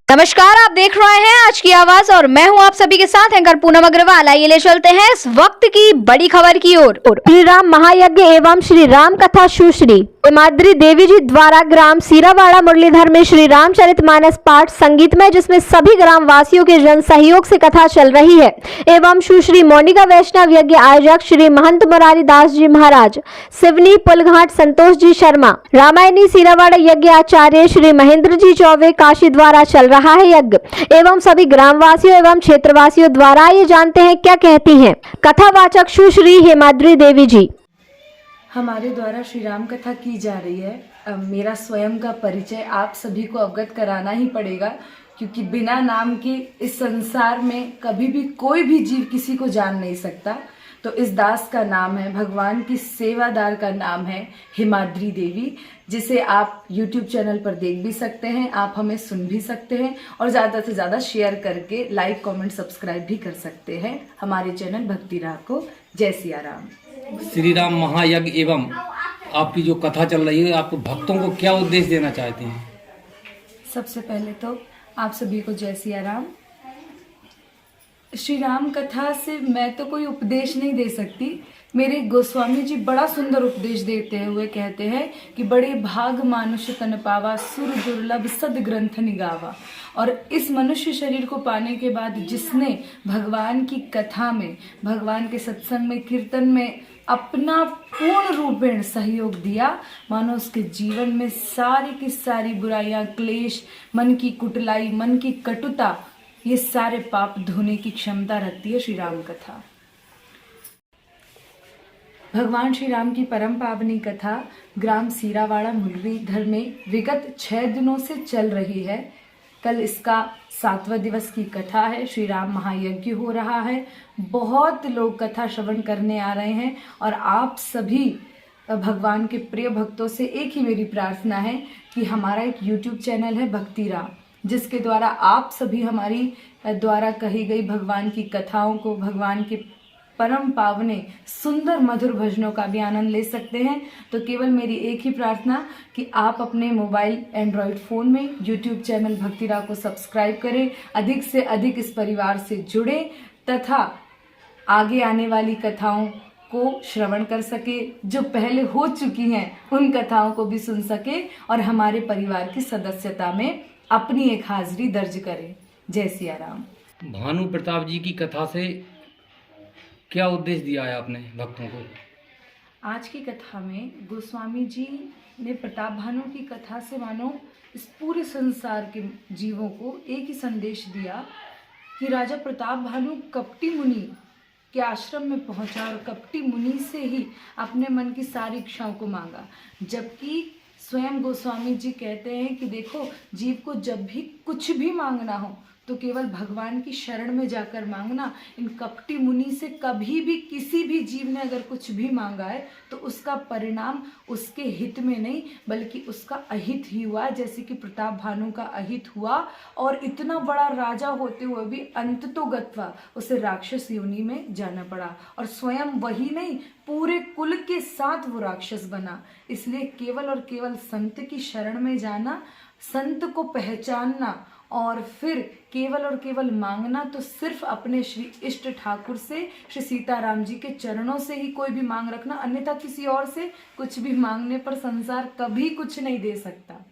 नमस्कार, आप देख रहे हैं आज की आवाज और मैं हूं आप सभी के साथ एंकर पूनम अग्रवाल। आइए ले चलते हैं इस वक्त की बड़ी खबर की ओर। श्री राम महायज्ञ एवं श्री राम कथा सुश्री हिमाद्री देवी जी द्वारा ग्राम सीरावाड़ा मुरलीधर में श्री रामचरितमानस पाठ संगीतमय, जिसमें सभी ग्राम वासियों के जन सहयोग से कथा चल रही है। एवं सुश्री मोनिका वैष्णव यज्ञ आयोजक श्री महंत मुरारी दास जी महाराज, सिवनी पुलघाट संतोष जी शर्मा, रामायणी सीरावाड़ा यज्ञ आचार्य श्री महेंद्र जी चौबे काशी द्वारा चल रहा है यज्ञ एवं सभी ग्रामवासियों एवं क्षेत्रवासियों द्वारा। ये जानते हैं क्या कहती हैं कथावाचक सुश्री हिमाद्री देवी जी। हमारे द्वारा श्री राम कथा की जा रही है। मेरा स्वयं का परिचय आप सभी को अवगत कराना ही पड़ेगा, क्योंकि बिना नाम के इस संसार में कभी भी कोई भी जीव किसी को जान नहीं सकता। तो इस दास का नाम है, भगवान की सेवादार का नाम है हिमाद्री देवी, जिसे आप YouTube चैनल पर देख भी सकते हैं, आप हमें सुन भी सकते हैं और ज़्यादा से ज़्यादा शेयर करके लाइक कमेंट सब्सक्राइब भी कर सकते हैं हमारे चैनल भक्ति राह को। जय सिया राम। श्री राम महायज्ञ एवं आपकी जो कथा चल रही है, आप भक्तों को क्या उद्देश्य देना चाहते हैं? सबसे पहले तो आप सभी को जय सिया राम। श्री राम कथा से मैं तो कोई उपदेश नहीं दे सकती। मेरे गोस्वामी जी बड़ा सुंदर उपदेश देते हुए कहते हैं कि बड़े भाग मानुष तन पावा, सुर दुर्लभ सद ग्रंथ निगावा। और इस मनुष्य शरीर को पाने के बाद जिसने भगवान की कथा में, भगवान के सत्संग में, कीर्तन में अपना पूर्ण रूपेण सहयोग दिया, मानो उसके जीवन में सारी की सारी बुराइयां, क्लेश, मन की कुटलाई, मन की कटुता, ये सारे पाप धोने की क्षमता रखती है श्री राम कथा। भगवान श्री राम की परम पावनी कथा ग्राम सीरावाड़ा मुरलीधर में विगत 6 दिनों से चल रही है। कल इसका 7वां दिवस की कथा है। श्री राम महायज्ञ हो रहा है। बहुत लोग कथा श्रवण करने आ रहे हैं और आप सभी भगवान के प्रिय भक्तों से एक ही मेरी प्रार्थना है कि हमारा एक YouTube चैनल है भक्ति राह, जिसके द्वारा आप सभी हमारी द्वारा कही गई भगवान की कथाओं को, भगवान के परम पावने सुंदर मधुर भजनों का भी आनंद ले सकते हैं। तो केवल मेरी एक ही प्रार्थना कि आप अपने मोबाइल एंड्रॉयड फ़ोन में YouTube चैनल भक्ति राह को सब्सक्राइब करें, अधिक से अधिक इस परिवार से जुड़े तथा आगे आने वाली कथाओं को श्रवण कर सके, जो पहले हो चुकी हैं उन कथाओं को भी सुन सके और हमारे परिवार की सदस्यता में अपनी एक हाजिरी दर्ज करें। जय सिया राम। भानु प्रताप जी की कथा से क्या उद्देश्य दिया है आपने भक्तों को? आज की कथा में गोस्वामी जी ने प्रताप भानु की कथा से मानो इस पूरे संसार के जीवों को एक ही संदेश दिया कि राजा प्रताप भानु कपटी मुनि के आश्रम में पहुंचा और कपटी मुनि से ही अपने मन की सारी इच्छाओं को मांगा। जबकि स्वयं गोस्वामी जी कहते हैं कि देखो, जीव को जब भी कुछ भी मांगना हो तो केवल भगवान की शरण में जाकर मांगना। इन कपटी मुनि से कभी भी किसी भी जीव ने अगर कुछ भी मांगा है तो उसका परिणाम उसके हित में नहीं बल्कि उसका अहित ही हुआ, जैसे कि प्रताप भानु का अहित हुआ। और इतना बड़ा राजा होते हुए भी अंत तो गत्वा उसे राक्षस योनि में जाना पड़ा, और स्वयं वही नहीं पूरे कुल के साथ वो राक्षस बना। इसलिए केवल और केवल संत की शरण में जाना, संत को पहचानना और फिर केवल और केवल मांगना तो सिर्फ अपने श्री इष्ट ठाकुर से, श्री सीताराम जी के चरणों से ही कोई भी मांग रखना, अन्यथा किसी और से कुछ भी मांगने पर संसार कभी कुछ नहीं दे सकता।